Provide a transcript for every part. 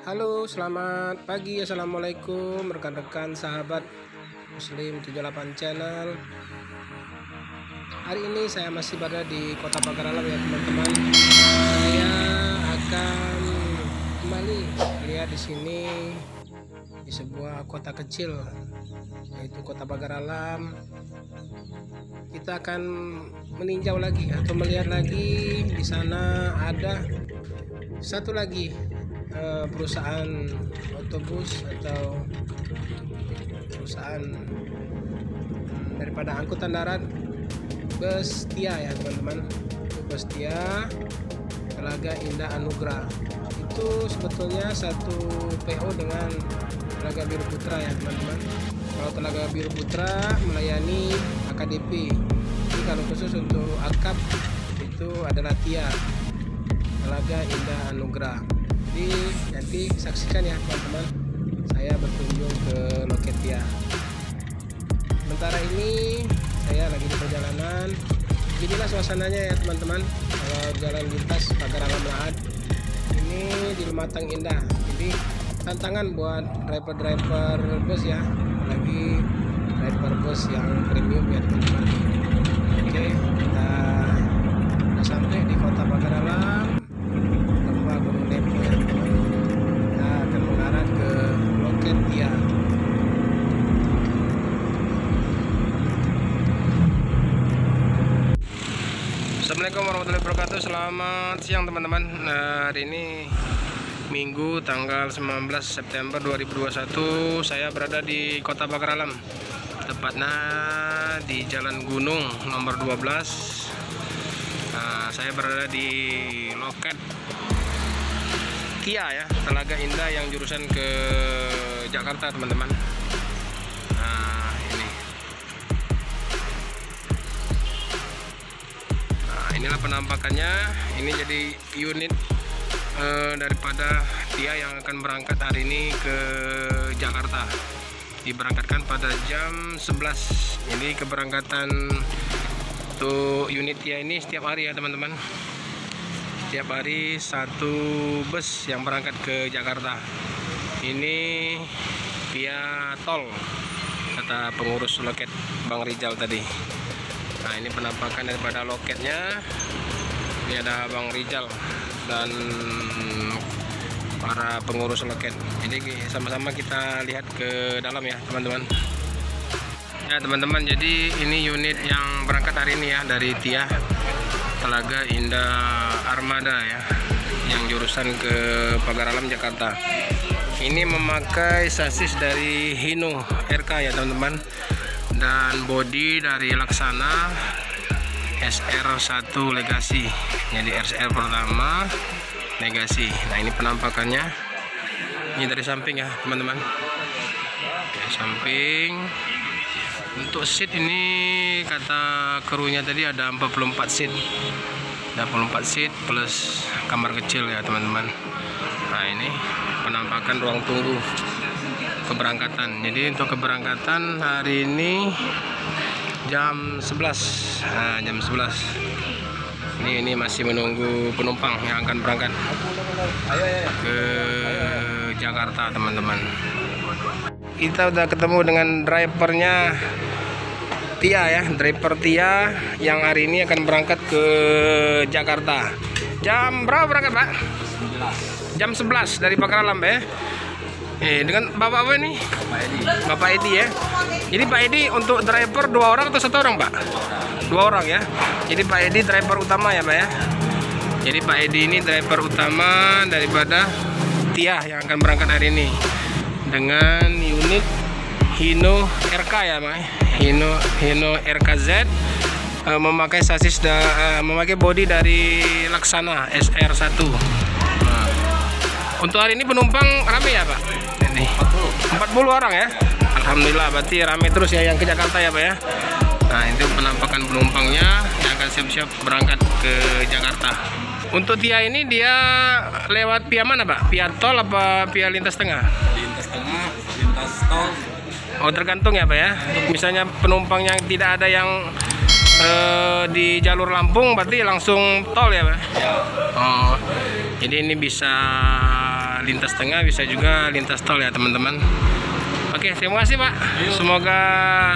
Halo, selamat pagi. Assalamualaikum rekan-rekan sahabat Muslim 78 channel. Hari ini saya masih berada di Kota Pagar Alam ya teman-teman. Saya akan kembali lihat di sini di sebuah kota kecil yaitu Kota Pagar Alam. Kita akan meninjau lagi atau melihat lagi di sana ada satu lagi perusahaan otobus atau perusahaan daripada angkutan darat, bus Tia ya teman-teman. Bus Tia Telaga Indah Anugrah itu sebetulnya satu PO dengan Telaga Biru Putra ya teman-teman. Kalau Telaga Biru Putra melayani AKDP, jadi kalau khusus untuk akap itu adalah Tia Telaga Indah Anugrah. Jadi nanti saksikan ya teman-teman, saya berkunjung ke loket Tia. Sementara ini saya lagi di perjalanan. Inilah suasananya ya teman-teman, kalau jalan lintas Pagar Alam Lahat ini di Lumatang Indah. Jadi tantangan buat driver-driver bus ya, lagi driver bus yang premium ya teman-teman. Oke, kita sudah sampai di Kota Pagar Alam, lembah Gunung Dempo ya teman-teman. Kita akan mengarah ke loket Tia. Assalamualaikum warahmatullahi wabarakatuh. Selamat siang teman-teman. Nah, hari ini Minggu tanggal 19 September 2021. Saya berada di Kota Pagar Alam, tepatnya di Jalan Gunung nomor 12. Nah, saya berada di loket Tia ya, Telaga Indah yang jurusan ke Jakarta teman-teman. Nah, ini. Nah, inilah penampakannya. Ini jadi unit daripada Tia yang akan berangkat hari ini ke Jakarta. Diberangkatkan pada jam 11. Jadi keberangkatan untuk unit Tia ini setiap hari ya teman-teman. Setiap hari satu bus yang berangkat ke Jakarta. Ini via tol, kata pengurus loket Bang Rizal tadi. Nah, ini penampakan daripada loketnya. Ini ada Bang Rizal dan para pengurus loket. Jadi sama-sama kita lihat ke dalam ya teman-teman. Ya teman-teman, jadi ini unit yang berangkat hari ini ya dari Tia Telaga Indah Armada ya, yang jurusan ke Pagar Alam Jakarta. Ini memakai sasis dari Hino RK ya teman-teman, dan bodi dari Laksana SR1 Legacy. Jadi SR pertama Legacy. Nah, ini penampakannya. Ini dari samping ya teman-teman. Dari samping. Untuk seat ini kata krunya tadi ada 44 seat. Ada 44 seat plus kamar kecil ya teman-teman. Nah, ini penampakan ruang tunggu keberangkatan. Jadi untuk keberangkatan hari ini jam 11. Nah, jam 11. Ini masih menunggu penumpang yang akan berangkat ke Jakarta teman-teman. Kita udah ketemu dengan drivernya Tia ya, driver Tia yang hari ini akan berangkat ke Jakarta. Jam berapa berangkat Pak? 11. Jam 11 dari Pagar Alam ya. Dengan Bapak apa ini? Bapak Edi ya. Jadi Pak Edi untuk driver 2 orang atau 1 orang Pak? 2 orang ya. Jadi Pak Edi driver utama ya Pak ya. Jadi Pak Edi ini driver utama daripada Tia yang akan berangkat hari ini dengan unit Hino RK ya Pak. Hino RKZ, memakai sasis memakai bodi dari Laksana SR1. Nah, untuk hari ini penumpang rame ya Pak? Ini 40 orang ya. Alhamdulillah, berarti rame terus ya yang ke Jakarta ya Pak ya. Nah, itu penampakan penumpangnya yang akan siap-siap berangkat ke Jakarta. Untuk Tia ini dia lewat via mana Pak? Via tol apa via lintas tengah? Lintas tengah, lintas tol. Oh, tergantung ya Pak ya. Misalnya penumpang yang tidak ada yang di jalur Lampung berarti langsung tol ya Pak? Ya. Oh, jadi ini bisa lintas tengah, bisa juga lintas tol ya teman-teman. Oke, terima kasih Pak. Semoga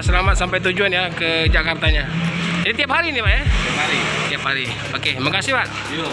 selamat sampai tujuan ya ke Jakartanya. Jadi tiap hari nih Pak ya? Tiap hari. Tiap hari. Oke, makasih Pak. Yuk.